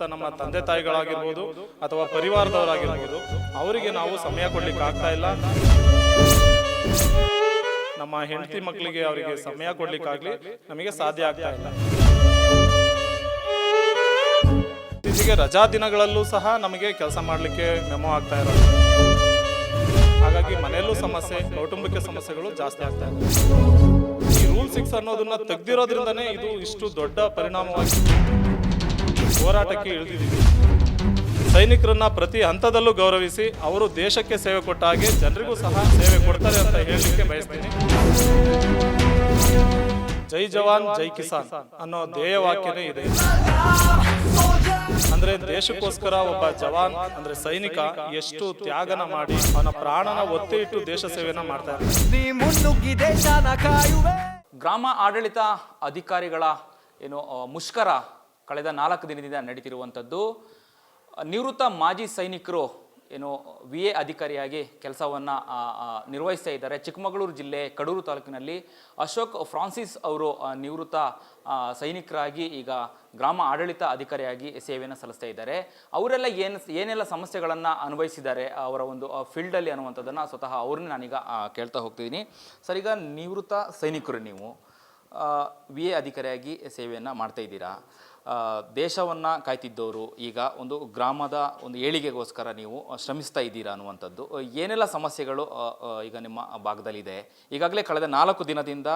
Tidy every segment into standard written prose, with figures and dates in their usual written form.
ನಮ್ಮ ತಂದೆ ತಾಯಿಗಳಾಗಿರ್ಬೋದು ಅಥವಾ ಪರಿವಾರದವರಾಗಿರ್ಬೋದು ಅವರಿಗೆ ನಾವು ಸಮಯ ಕೊಡ್ಲಿಕ್ಕೆ ಆಗ್ತಾ ಇಲ್ಲ. ನಮ್ಮ ಹೆಂಡತಿ ಮಕ್ಕಳಿಗೆ ಅವರಿಗೆ ಸಮಯ ಕೊಡ್ಲಿಕ್ಕಾಗ್ಲಿ ನಮಗೆ ಸಾಧ್ಯ ಆಗ್ತಾ ಇಲ್ಲ. ಇತ್ತೀಚೆಗೆ ರಜಾ ದಿನಗಳಲ್ಲೂ ಸಹ ನಮಗೆ ಕೆಲಸ ಮಾಡಲಿಕ್ಕೆ ಮೆಮೊ ಆಗ್ತಾ ಇರೋದು. ಹಾಗಾಗಿ ಮನೆಯಲ್ಲೂ ಸಮಸ್ಯೆ, ಕೌಟುಂಬಿಕ ಸಮಸ್ಯೆಗಳು ಜಾಸ್ತಿ ಆಗ್ತಾ ಇದೆ. ಈ ರೂಲ್ 6 ಅನ್ನೋದನ್ನ ತೆಗ್ದಿರೋದ್ರಿಂದನೇ ಇದು ಇಷ್ಟು ದೊಡ್ಡ ಪರಿಣಾಮವಾಗಿ ಹೋರಾಟಕ್ಕೆ ಇಳಿದಿದ್ದೀವಿ. ಸೈನಿಕರನ್ನ ಪ್ರತಿ ಹಂತದಲ್ಲೂ ಗೌರವಿಸಿ ಅವರು ದೇಶಕ್ಕೆ ಸೇವೆ ಕೊಟ್ಟ ಹಾಗೆ ಜನರಿಗೂ ಸಹ ಸೇವೆ ಕೊಡ್ತಾರೆ ಅಂತ ಹೇಳಲಿಕ್ಕೆ ಬಯಸ್ತೀನಿ. ಜೈ ಜವಾನ್ ಜೈ ಕಿಸಾನ್ ಅನ್ನೋ ಧ್ಯೇಯ ವಾಕ್ಯನೇ ಇದೆ. ಅಂದ್ರೆ ದೇಶಕ್ಕೋಸ್ಕರ ಒಬ್ಬ ಜವಾನ್ ಅಂದ್ರೆ ಸೈನಿಕ ಎಷ್ಟು ತ್ಯಾಗನ ಮಾಡಿ ಅವನ ಪ್ರಾಣನ ಒತ್ತಿ ಇಟ್ಟು ದೇಶ ಸೇವೆನ ಮಾಡ್ತಾ ಇರ್ತಾರೆ. ಗ್ರಾಮ ಆಡಳಿತ ಅಧಿಕಾರಿಗಳ ಮುಷ್ಕರ ಕಳೆದ 4 ದಿನದಿಂದ ನಡೀತಿರುವಂಥದ್ದು. ನಿವೃತ್ತ ಮಾಜಿ ಸೈನಿಕರು VA ಅಧಿಕಾರಿಯಾಗಿ ಕೆಲಸವನ್ನು ನಿರ್ವಹಿಸ್ತಾ ಇದ್ದಾರೆ. ಚಿಕ್ಕಮಗಳೂರು ಜಿಲ್ಲೆ ಕಡೂರು ತಾಲೂಕಿನಲ್ಲಿ ಅಶೋಕ್ ಫ್ರಾನ್ಸಿಸ್ ಅವರು ನಿವೃತ್ತ ಸೈನಿಕರಾಗಿ ಈಗ ಗ್ರಾಮ ಆಡಳಿತ ಅಧಿಕಾರಿಯಾಗಿ ಸೇವೆಯನ್ನು ಸಲ್ಲಿಸ್ತಾ ಇದ್ದಾರೆ. ಅವರೆಲ್ಲ ಏನೆಲ್ಲ ಸಮಸ್ಯೆಗಳನ್ನು ಅನುಭವಿಸಿದ್ದಾರೆ ಅವರ ಒಂದು ಫೀಲ್ಡಲ್ಲಿ ಅನ್ನುವಂಥದ್ದನ್ನು ಸ್ವತಃ ಅವ್ರನ್ನೇ ನಾನೀಗ ಕೇಳ್ತಾ ಹೋಗ್ತಿದ್ದೀನಿ. ಸರ್, ಈಗ ನಿವೃತ್ತ ಸೈನಿಕರು ನೀವು VA ಅಧಿಕಾರಿಯಾಗಿ ಸೇವೆಯನ್ನು ಮಾಡ್ತಾ ಇದ್ದೀರಾ. ದೇಶವನ್ನು ಕಾಯ್ತಿದ್ದವರು ಈಗ ಒಂದು ಗ್ರಾಮದ ಒಂದು ಏಳಿಗೆಗೋಸ್ಕರ ನೀವು ಶ್ರಮಿಸ್ತಾ ಇದ್ದೀರಾ ಅನ್ನುವಂಥದ್ದು. ಏನೆಲ್ಲ ಸಮಸ್ಯೆಗಳು ಈಗ ನಿಮ್ಮ ಭಾಗದಲ್ಲಿದೆ? ಈಗಾಗಲೇ ಕಳೆದ 4 ದಿನದಿಂದ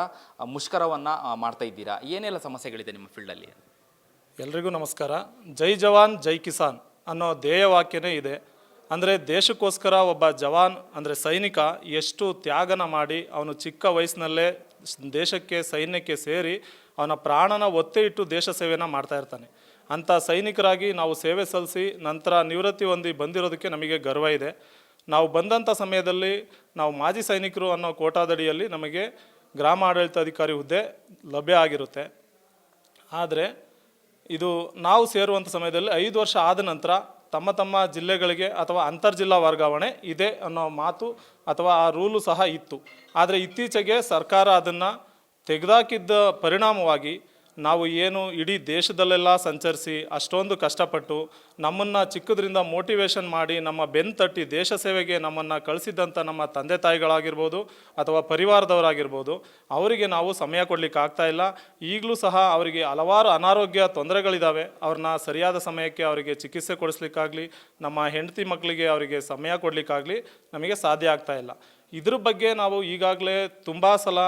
ಮುಷ್ಕರವನ್ನು ಮಾಡ್ತಾ ಇದ್ದೀರಾ. ಏನೆಲ್ಲ ಸಮಸ್ಯೆಗಳಿದೆ ನಿಮ್ಮ ಫೀಲ್ಡಲ್ಲಿ? ಎಲ್ರಿಗೂ ನಮಸ್ಕಾರ. ಜೈ ಜವಾನ್ ಜೈ ಕಿಸಾನ್ ಅನ್ನೋ ಧ್ಯೇಯ ವಾಕ್ಯನೇ ಇದೆ. ಅಂದರೆ ದೇಶಕ್ಕೋಸ್ಕರ ಒಬ್ಬ ಜವಾನ್ ಅಂದರೆ ಸೈನಿಕ ಎಷ್ಟು ತ್ಯಾಗನ ಮಾಡಿ ಅವನು ಚಿಕ್ಕ ವಯಸ್ಸಿನಲ್ಲೇ ದೇಶಕ್ಕೆ ಸೈನ್ಯಕ್ಕೆ ಸೇರಿ ಅವನ ಪ್ರಾಣನ ಒತ್ತೆ ಇಟ್ಟು ದೇಶ ಸೇವೆನ ಮಾಡ್ತಾ ಇರ್ತಾನೆ. ಅಂಥ ಸೈನಿಕರಾಗಿ ನಾವು ಸೇವೆ ಸಲ್ಲಿಸಿ ನಂತರ ನಿವೃತ್ತಿ ಹೊಂದಿ ಬಂದಿರೋದಕ್ಕೆ ನಮಗೆ ಗರ್ವ ಇದೆ. ನಾವು ಬಂದಂಥ ಸಮಯದಲ್ಲಿ ನಾವು ಮಾಜಿ ಸೈನಿಕರು ಅನ್ನೋ ಕೋಟಾದಡಿಯಲ್ಲಿ ನಮಗೆ ಗ್ರಾಮ ಆಡಳಿತಾಧಿಕಾರಿ ಹುದ್ದೆ ಲಭ್ಯ ಆಗಿರುತ್ತೆ. ಆದರೆ ಇದು ನಾವು ಸೇರುವಂಥ ಸಮಯದಲ್ಲಿ 5 ವರ್ಷ ಆದ ನಂತರ ತಮ್ಮ ತಮ್ಮ ಜಿಲ್ಲೆಗಳಿಗೆ ಅಥವಾ ಅಂತರ್ಜಿಲ್ಲಾ ವರ್ಗಾವಣೆ ಇದೆ ಅನ್ನೋ ಮಾತು ಅಥವಾ ಆ ರೂಲು ಸಹ ಇತ್ತು. ಆದರೆ ಇತ್ತೀಚೆಗೆ ಸರ್ಕಾರ ಅದನ್ನು ತೆಗೆದಾಕಿದ್ದ ಪರಿಣಾಮವಾಗಿ ನಾವು ಏನು ಇಡೀ ದೇಶದಲ್ಲೆಲ್ಲ ಸಂಚರಿಸಿ ಅಷ್ಟೊಂದು ಕಷ್ಟಪಟ್ಟು ನಮ್ಮನ್ನು ಚಿಕ್ಕದ್ರಿಂದ ಮೋಟಿವೇಶನ್ ಮಾಡಿ ನಮ್ಮ ಬೆನ್ನು ತಟ್ಟಿ ದೇಶ ಸೇವೆಗೆ ನಮ್ಮನ್ನು ಕಳಿಸಿದ್ದಂಥ ನಮ್ಮ ತಂದೆ ತಾಯಿಗಳಾಗಿರ್ಬೋದು ಅಥವಾ ಪರಿವಾರದವರಾಗಿರ್ಬೋದು ಅವರಿಗೆ ನಾವು ಸಮಯ ಕೊಡಲಿಕ್ಕೆ ಆಗ್ತಾ ಇಲ್ಲ. ಈಗಲೂ ಸಹ ಅವರಿಗೆ ಹಲವಾರು ಅನಾರೋಗ್ಯ ತೊಂದರೆಗಳಿದ್ದಾವೆ. ಅವ್ರನ್ನ ಸರಿಯಾದ ಸಮಯಕ್ಕೆ ಅವರಿಗೆ ಚಿಕಿತ್ಸೆ ಕೊಡಿಸ್ಲಿಕ್ಕಾಗಲಿ ನಮ್ಮ ಹೆಂಡತಿ ಮಕ್ಕಳಿಗೆ ಅವರಿಗೆ ಸಮಯ ಕೊಡಲಿಕ್ಕಾಗಲಿ ನಮಗೆ ಸಾಧ್ಯ ಆಗ್ತಾ ಇಲ್ಲ. ಇದ್ರ ಬಗ್ಗೆ ನಾವು ಈಗಾಗಲೇ ತುಂಬ ಸಲ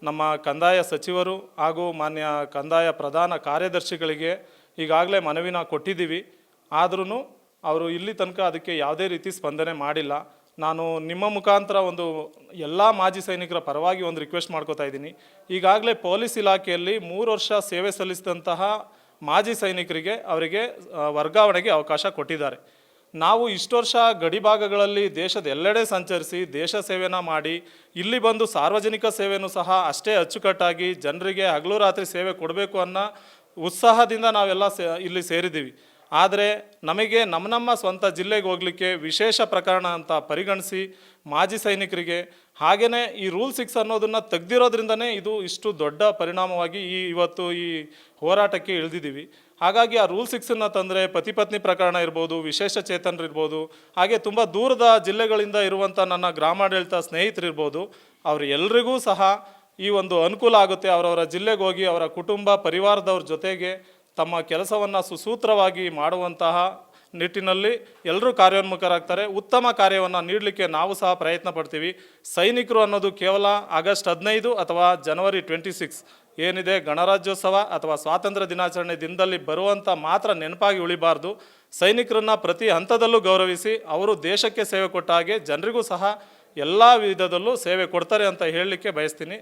ನಮ್ಮ ಕಂದಾಯ ಸಚಿವರು ಹಾಗೂ ಮಾನ್ಯ ಕಂದಾಯ ಪ್ರಧಾನ ಕಾರ್ಯದರ್ಶಿಗಳಿಗೆ ಈಗಾಗಲೇ ಮನವಿನ ಕೊಟ್ಟಿದ್ದೀವಿ. ಆದ್ರೂ ಅವರು ಇಲ್ಲಿ ತನಕ ಅದಕ್ಕೆ ಯಾವುದೇ ರೀತಿ ಸ್ಪಂದನೆ ಮಾಡಿಲ್ಲ. ನಾನು ನಿಮ್ಮ ಮುಖಾಂತರ ಒಂದು ಎಲ್ಲ ಮಾಜಿ ಸೈನಿಕರ ಪರವಾಗಿ ಒಂದು ರಿಕ್ವೆಸ್ಟ್ ಮಾಡ್ಕೋತಾ ಇದ್ದೀನಿ. ಈಗಾಗಲೇ ಪೊಲೀಸ್ ಇಲಾಖೆಯಲ್ಲಿ 3 ವರ್ಷ ಸೇವೆ ಸಲ್ಲಿಸಿದಂತಹ ಮಾಜಿ ಸೈನಿಕರಿಗೆ ಅವರಿಗೆ ವರ್ಗಾವಣೆಗೆ ಅವಕಾಶ ಕೊಟ್ಟಿದ್ದಾರೆ. ನಾವು ಇಷ್ಟು ವರ್ಷ ಗಡಿಭಾಗಗಳಲ್ಲಿ ದೇಶದ ಎಲ್ಲೆಡೆ ಸಂಚರಿಸಿ ದೇಶ ಸೇವೆನ ಮಾಡಿ ಇಲ್ಲಿ ಬಂದು ಸಾರ್ವಜನಿಕ ಸೇವೆನೂ ಸಹ ಅಷ್ಟೇ ಅಚ್ಚುಕಟ್ಟಾಗಿ ಜನರಿಗೆ ಹಗಲು ರಾತ್ರಿ ಸೇವೆ ಕೊಡಬೇಕು ಅನ್ನೋ ಉತ್ಸಾಹದಿಂದ ನಾವೆಲ್ಲ ಇಲ್ಲಿ ಸೇರಿದ್ದೀವಿ. ಆದರೆ ನಮಗೆ ನಮ್ಮ ಸ್ವಂತ ಜಿಲ್ಲೆಗೆ ಹೋಗಲಿಕ್ಕೆ ವಿಶೇಷ ಪ್ರಕರಣ ಅಂತ ಪರಿಗಣಿಸಿ ಮಾಜಿ ಸೈನಿಕರಿಗೆ ಹಾಗೆಯೇ ಈ ರೂಲ್ 6 ಅನ್ನೋದನ್ನು ತೆಗ್ದಿರೋದ್ರಿಂದನೇ ಇದು ಇಷ್ಟು ದೊಡ್ಡ ಪರಿಣಾಮವಾಗಿ ಇವತ್ತು ಈ ಹೋರಾಟಕ್ಕೆ ಇಳಿದಿದ್ದೀವಿ. ಹಾಗಾಗಿ ಆ ರೂಲ್ 6 ತಂದರೆ ಪತಿ ಪತ್ನಿ ಪ್ರಕರಣ ಇರ್ಬೋದು, ವಿಶೇಷ ಚೇತನರಿರ್ಬೋದು, ಹಾಗೆ ತುಂಬ ದೂರದ ಜಿಲ್ಲೆಗಳಿಂದ ಇರುವಂಥ ನನ್ನ ಗ್ರಾಮಾಡಳಿತ ಸ್ನೇಹಿತರಿರ್ಬೋದು, ಅವರು ಎಲ್ರಿಗೂ ಸಹ ಈ ಒಂದು ಅನುಕೂಲ ಆಗುತ್ತೆ. ಅವರವರ ಜಿಲ್ಲೆಗೆ ಹೋಗಿ ಅವರ ಕುಟುಂಬ ಪರಿವಾರದವ್ರ ಜೊತೆಗೆ ತಮ್ಮ ಕೆಲಸವನ್ನು ಸುಸೂತ್ರವಾಗಿ ಮಾಡುವಂತಹ ನಿಟ್ಟಿನಲ್ಲಿ ಎಲ್ಲರೂ ಕಾರ್ಯೋನ್ಮುಖರಾಗ್ತಾರೆ. ಉತ್ತಮ ಕಾರ್ಯವನ್ನು ನೀಡಲಿಕ್ಕೆ ನಾವು ಸಹ ಪ್ರಯತ್ನ ಪಡ್ತೀವಿ. ಸೈನಿಕರು ಅನ್ನೋದು ಕೇವಲ ಆಗಸ್ಟ್ 15 ಅಥವಾ ಜನವರಿ 26 ಏನಿದೆ ಗಣರಾಜ್ಯೋತ್ಸವ ಅಥವಾ ಸ್ವಾತಂತ್ರ್ಯ ದಿನಾಚರಣೆ ದಿನದಲ್ಲಿ ಬರುವಂಥ ಮಾತ್ರ ನೆನಪಾಗಿ ಉಳಿಬಾರ್ದು. ಸೈನಿಕರನ್ನ ಪ್ರತಿ ಹಂತದಲ್ಲೂ ಗೌರವಿಸಿ ಅವರು ದೇಶಕ್ಕೆ ಸೇವೆ ಕೊಟ್ಟ ಹಾಗೆ ಜನರಿಗೂ ಸಹ ಎಲ್ಲ ವಿಧದಲ್ಲೂ ಸೇವೆ ಕೊಡ್ತಾರೆ ಅಂತ ಹೇಳಲಿಕ್ಕೆ ಬಯಸ್ತೀನಿ.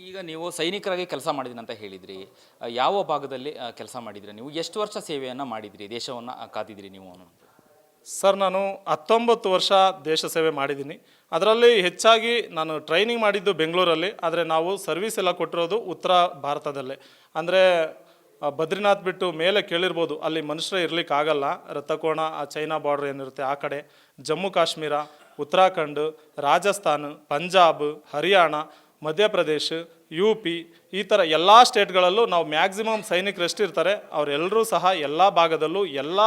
ಈಗ ನೀವು ಸೈನಿಕರಾಗಿ ಕೆಲಸ ಮಾಡಿದ್ರಿ ಅಂತ ಹೇಳಿದ್ರಿ. ಯಾವ ಭಾಗದಲ್ಲಿ ಕೆಲಸ ಮಾಡಿದ್ರಿ? ನೀವು ಎಷ್ಟು ವರ್ಷ ಸೇವೆಯನ್ನು ಮಾಡಿದ್ರಿ, ದೇಶವನ್ನು ಕಾದಿದ್ರಿ ನೀವು? ಸರ್, ನಾನು 19 ವರ್ಷ ದೇಶ ಸೇವೆ ಮಾಡಿದ್ದೀನಿ. ಅದರಲ್ಲಿ ಹೆಚ್ಚಾಗಿ ನಾನು ಟ್ರೈನಿಂಗ್ ಮಾಡಿದ್ದು ಬೆಂಗಳೂರಲ್ಲಿ. ಆದರೆ ನಾವು ಸರ್ವಿಸ್ ಎಲ್ಲ ಕೊಟ್ಟಿರೋದು ಉತ್ತರ ಭಾರತದಲ್ಲೇ. ಅಂದರೆ ಬದ್ರಿನಾಥ್ ಬಿಟ್ಟು ಮೇಲೆ ಕೇಳಿರ್ಬೋದು, ಅಲ್ಲಿ ಮನುಷ್ಯರೇ ಇರಲಿಕ್ಕಾಗಲ್ಲ. ರಥಕೋಣ, ಆ ಚೈನಾ ಬಾರ್ಡರ್ ಏನಿರುತ್ತೆ ಆ ಕಡೆ, ಜಮ್ಮು ಕಾಶ್ಮೀರ, ಉತ್ತರಾಖಂಡ್, ರಾಜಸ್ಥಾನ್, ಪಂಜಾಬ್, ಹರಿಯಾಣ ಮಧ್ಯಪ್ರದೇಶ, UP ಈ ಥರ ಎಲ್ಲ ಸ್ಟೇಟ್ಗಳಲ್ಲೂ ನಾವು ಮ್ಯಾಕ್ಸಿಮಮ್ ಸೈನಿಕರು ಎಷ್ಟಿರ್ತಾರೆ ಅವರೆಲ್ಲರೂ ಸಹ ಎಲ್ಲ ಭಾಗದಲ್ಲೂ ಎಲ್ಲ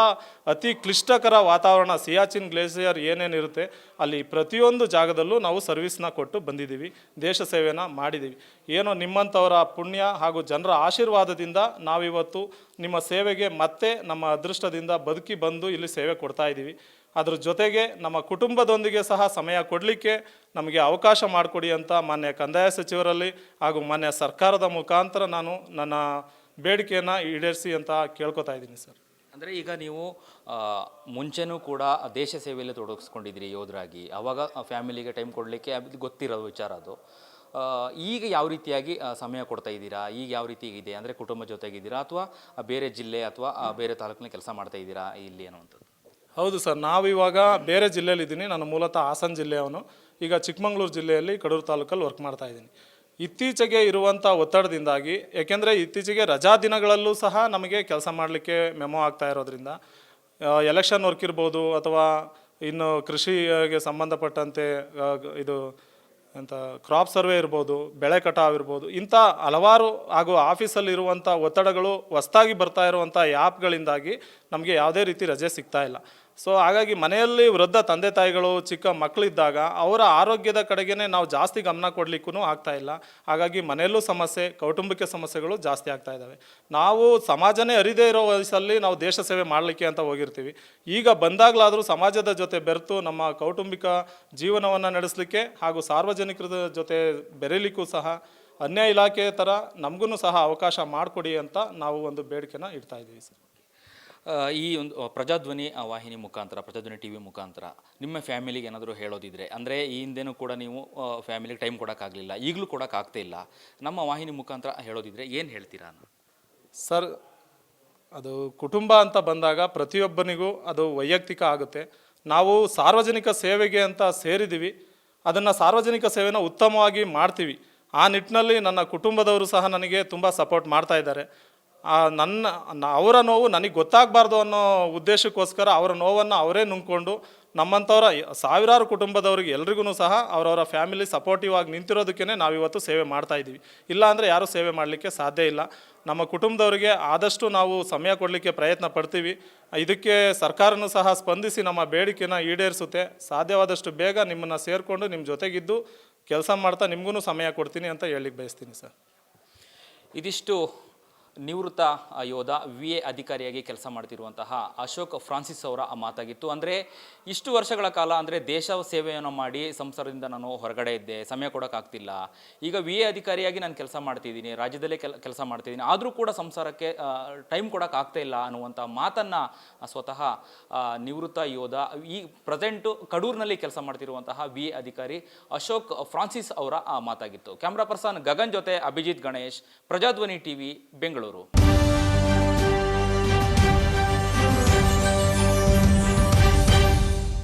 ಅತಿ ಕ್ಲಿಷ್ಟಕರ ವಾತಾವರಣ ಸಿಯಾಚಿನ್ ಗ್ಲೇಸಿಯರ್ ಏನೇನಿರುತ್ತೆ ಅಲ್ಲಿ ಪ್ರತಿಯೊಂದು ಜಾಗದಲ್ಲೂ ನಾವು ಸರ್ವಿಸ್ನ ಕೊಟ್ಟು ಬಂದಿದ್ದೀವಿ, ದೇಶ ಸೇವೆನ ಮಾಡಿದ್ದೀವಿ. ಏನೋ ನಿಮ್ಮಂಥವರ ಪುಣ್ಯ ಹಾಗೂ ಜನರ ಆಶೀರ್ವಾದದಿಂದ ನಾವಿವತ್ತು ನಿಮ್ಮ ಸೇವೆಗೆ ಮತ್ತೆ ನಮ್ಮ ಅದೃಷ್ಟದಿಂದ ಬದುಕಿ ಬಂದು ಇಲ್ಲಿ ಸೇವೆ ಕೊಡ್ತಾ ಇದ್ದೀವಿ. ಅದ್ರ ಜೊತೆಗೆ ನಮ್ಮ ಕುಟುಂಬದೊಂದಿಗೆ ಸಹ ಸಮಯ ಕೊಡಲಿಕ್ಕೆ ನಮಗೆ ಅವಕಾಶ ಮಾಡಿಕೊಡಿ ಅಂತ ಮಾನ್ಯ ಕಂದಾಯ ಸಚಿವರಲ್ಲಿ ಹಾಗೂ ಮಾನ್ಯ ಸರ್ಕಾರದ ಮುಖಾಂತರ ನಾನು ನನ್ನ ಬೇಡಿಕೆಯನ್ನು ಈಡೇರಿಸಿ ಅಂತ ಕೇಳ್ಕೊತಾ ಇದ್ದೀನಿ ಸರ್. ಅಂದರೆ ಈಗ ನೀವು ಮುಂಚೆನೂ ಕೂಡ ದೇಶ ಸೇವೆಯಲ್ಲಿ ತೊಡಗಿಸ್ಕೊಂಡಿದ್ದೀರಿ ಯೋಧರಾಗಿ, ಆವಾಗ ಫ್ಯಾಮಿಲಿಗೆ ಟೈಮ್ ಕೊಡಲಿಕ್ಕೆ ಅದು ಗೊತ್ತಿರೋ ವಿಚಾರ ಅದು. ಈಗ ಯಾವ ರೀತಿಯಾಗಿ ಸಮಯ ಕೊಡ್ತಾ ಇದ್ದೀರಾ, ಈಗ ಯಾವ ರೀತಿ ಇದೆ ಅಂದರೆ ಕುಟುಂಬ ಜೊತೆಗಿದ್ದೀರಾ ಅಥವಾ ಬೇರೆ ಜಿಲ್ಲೆ ಅಥವಾ ಬೇರೆ ತಾಲೂಕಿನ ಕೆಲಸ ಮಾಡ್ತಾ ಇದ್ದೀರಾ ಇಲ್ಲಿ ಅನ್ನುವಂಥದ್ದು? ಹೌದು ಸರ್, ನಾವಿವಾಗ ಬೇರೆ ಜಿಲ್ಲೆಯಲ್ಲಿದ್ದೀನಿ. ನಾನು ಮೂಲತಃ ಹಾಸನ ಜಿಲ್ಲೆಯವನು. ಈಗ ಚಿಕ್ಕಮಗಳೂರು ಜಿಲ್ಲೆಯಲ್ಲಿ ಕಡೂರು ತಾಲೂಕಲ್ಲಿ ವರ್ಕ್ ಮಾಡ್ತಾ ಇದ್ದೀನಿ. ಇತ್ತೀಚೆಗೆ ಇರುವಂಥ ಒತ್ತಡದಿಂದಾಗಿ, ಏಕೆಂದರೆ ಇತ್ತೀಚೆಗೆ ರಜಾ ದಿನಗಳಲ್ಲೂ ಸಹ ನಮಗೆ ಕೆಲಸ ಮಾಡಲಿಕ್ಕೆ ಮೆಮೊ ಆಗ್ತಾ ಇರೋದ್ರಿಂದ ಎಲೆಕ್ಷನ್ ವರ್ಕ್ ಇರ್ಬೋದು ಅಥವಾ ಇನ್ನು ಕೃಷಿಗೆ ಸಂಬಂಧಪಟ್ಟಂತೆ ಇದು ಅಂತ ಕ್ರಾಪ್ ಸರ್ವೆ ಇರ್ಬೋದು, ಬೆಳೆ ಕಟಾವು ಇರ್ಬೋದು, ಇಂಥ ಹಲವಾರು ಹಾಗೂ ಆಫೀಸಲ್ಲಿ ಇರುವಂಥ ಒತ್ತಡಗಳು ಹೊಸ್ದಾಗಿ ಬರ್ತಾ ಇರುವಂಥ ಆ್ಯಪ್ಗಳಿಂದಾಗಿ ನಮಗೆ ಯಾವುದೇ ರೀತಿ ರಜೆ ಸಿಗ್ತಾ ಇಲ್ಲ. ಸೊ ಹಾಗಾಗಿ ಮನೆಯಲ್ಲಿ ವೃದ್ಧ ತಂದೆ ತಾಯಿಗಳು ಚಿಕ್ಕ ಮಕ್ಕಳಿದ್ದಾಗ ಅವರ ಆರೋಗ್ಯದ ಕಡೆಗೇ ನಾವು ಜಾಸ್ತಿ ಗಮನ ಕೊಡಲಿಕ್ಕೂ ಆಗ್ತಾ ಇಲ್ಲ. ಹಾಗಾಗಿ ಮನೆಯಲ್ಲೂ ಸಮಸ್ಯೆ, ಕೌಟುಂಬಿಕ ಸಮಸ್ಯೆಗಳು ಜಾಸ್ತಿ ಆಗ್ತಾ ಇದ್ದಾವೆ. ನಾವು ಸಮಾಜನೇ ಅರಿದೇ ಇರೋ ವಯಸ್ಸಲ್ಲಿ ನಾವು ದೇಶ ಸೇವೆ ಮಾಡಲಿಕ್ಕೆ ಅಂತ ಹೋಗಿರ್ತೀವಿ. ಈಗ ಬಂದಾಗಲಾದರೂ ಸಮಾಜದ ಜೊತೆ ಬೆರೆತು ನಮ್ಮ ಕೌಟುಂಬಿಕ ಜೀವನವನ್ನು ನಡೆಸಲಿಕ್ಕೆ ಹಾಗೂ ಸಾರ್ವಜನಿಕರ ಜೊತೆ ಬೆರೀಲಿಕ್ಕೂ ಸಹ ಅನ್ಯ ಇಲಾಖೆ ಥರ ನಮಗೂ ಸಹ ಅವಕಾಶ ಮಾಡಿಕೊಡಿ ಅಂತ ನಾವು ಒಂದು ಬೇಡಿಕೆನ ಇಡ್ತಾ ಇದ್ದೀವಿ ಸರ್. ಈ ಒಂದು ಪ್ರಜಾಧ್ವನಿ ವಾಹಿನಿ ಮುಖಾಂತರ, ಪ್ರಜಾಧ್ವನಿ TV ಮುಖಾಂತರ ನಿಮ್ಮ ಫ್ಯಾಮಿಲಿಗೆ ಏನಾದರೂ ಹೇಳೋದಿದ್ರೆ, ಅಂದರೆ ಈ ಹಿಂದೆನೂ ಕೂಡ ನೀವು ಫ್ಯಾಮಿಲಿಗೆ ಟೈಮ್ ಕೊಡೋಕ್ಕಾಗಲಿಲ್ಲ, ಈಗಲೂ ಕೊಡೋಕ್ಕಾಗ್ತಾ ಇಲ್ಲ, ನಮ್ಮ ವಾಹಿನಿ ಮುಖಾಂತರ ಹೇಳೋದಿದ್ರೆ ಏನು ಹೇಳ್ತೀರಾ? ಸರ್, ಅದು ಕುಟುಂಬ ಅಂತ ಬಂದಾಗ ಪ್ರತಿಯೊಬ್ಬನಿಗೂ ಅದು ವೈಯಕ್ತಿಕ ಆಗುತ್ತೆ. ನಾವು ಸಾರ್ವಜನಿಕ ಸೇವೆಗೆ ಅಂತ ಸೇರಿದ್ದೀವಿ, ಅದನ್ನು ಸಾರ್ವಜನಿಕ ಸೇವೆನ ಉತ್ತಮವಾಗಿ ಮಾಡ್ತೀವಿ. ಆ ನಿಟ್ಟಿನಲ್ಲಿ ನನ್ನ ಕುಟುಂಬದವರು ಸಹ ನನಗೆ ತುಂಬ ಸಪೋರ್ಟ್ ಮಾಡ್ತಾ ಇದ್ದಾರೆ. ಅವರ ನೋವು ನನಗೆ ಗೊತ್ತಾಗಬಾರ್ದು ಅನ್ನೋ ಉದ್ದೇಶಕ್ಕೋಸ್ಕರ ಅವರ ನೋವನ್ನು ಅವರೇ ನುಂಗ್ಕೊಂಡು ನಮ್ಮಂಥವರ ಸಾವಿರಾರು ಕುಟುಂಬದವ್ರಿಗೆ ಎಲ್ರಿಗೂ ಸಹ ಅವರವರ ಫ್ಯಾಮಿಲಿ ಸಪೋರ್ಟಿವ್ ಆಗಿ ನಿಂತಿರೋದಕ್ಕೇ ನಾವಿವತ್ತು ಸೇವೆ ಮಾಡ್ತಾ ಇದ್ದೀವಿ. ಇಲ್ಲ ಅಂದರೆ ಯಾರೂ ಸೇವೆ ಮಾಡಲಿಕ್ಕೆ ಸಾಧ್ಯ ಇಲ್ಲ. ನಮ್ಮ ಕುಟುಂಬದವರಿಗೆ ಆದಷ್ಟು ನಾವು ಸಮಯ ಕೊಡಲಿಕ್ಕೆ ಪ್ರಯತ್ನ ಪಡ್ತೀವಿ. ಇದಕ್ಕೆ ಸರ್ಕಾರನೂ ಸಹ ಸ್ಪಂದಿಸಿ ನಮ್ಮ ಬೇಡಿಕೆನ ಈಡೇರಿಸುತ್ತೆ. ಸಾಧ್ಯವಾದಷ್ಟು ಬೇಗ ನಿಮ್ಮನ್ನು ಸೇರಿಕೊಂಡು ನಿಮ್ಮ ಜೊತೆಗಿದ್ದು ಕೆಲಸ ಮಾಡ್ತಾ ನಿಮಗೂ ಸಮಯ ಕೊಡ್ತೀನಿ ಅಂತ ಹೇಳಲಿಕ್ಕೆ ಬಯಸ್ತೀನಿ ಸರ್. ಇದಿಷ್ಟು ನಿವೃತ್ತ ಯೋಧ VA ಅಧಿಕಾರಿಯಾಗಿ ಕೆಲಸ ಮಾಡ್ತಿರುವಂತಹ ಅಶೋಕ್ ಫ್ರಾನ್ಸಿಸ್ ಅವರ ಮಾತಾಗಿತ್ತು. ಅಂದರೆ ಇಷ್ಟು ವರ್ಷಗಳ ಕಾಲ ಅಂದರೆ ದೇಶ ಸೇವೆಯನ್ನು ಮಾಡಿ ಸಂಸಾರದಿಂದ ನಾನು ಹೊರಗಡೆ ಇದ್ದೆ, ಸಮಯ ಕೊಡೋಕ್ಕಾಗ್ತಿಲ್ಲ. ಈಗ VA ಅಧಿಕಾರಿಯಾಗಿ ನಾನು ಕೆಲಸ ಮಾಡ್ತಿದ್ದೀನಿ, ರಾಜ್ಯದಲ್ಲೇ ಕೆಲಸ ಮಾಡ್ತಿದ್ದೀನಿ, ಆದರೂ ಕೂಡ ಸಂಸಾರಕ್ಕೆ ಟೈಮ್ ಕೊಡೋಕ್ಕಾಗ್ತಾ ಇಲ್ಲ ಅನ್ನುವಂಥ ಮಾತನ್ನು ಸ್ವತಃ ನಿವೃತ್ತ ಯೋಧ ಈ ಪ್ರೆಸೆಂಟು ಕಡೂರಿನಲ್ಲಿ ಕೆಲಸ ಮಾಡ್ತಿರುವಂತಹ VA ಅಧಿಕಾರಿ ಅಶೋಕ್ ಫ್ರಾನ್ಸಿಸ್ ಅವರ ಮಾತಾಗಿತ್ತು. ಕ್ಯಾಮ್ರಾ ಪರ್ಸನ್ ಗಗನ್ ಜೊತೆ ಅಭಿಜಿತ್ ಗಣೇಶ್, ಪ್ರಜಾಧ್ವನಿ TV, ಬೆಂಗಳೂರು.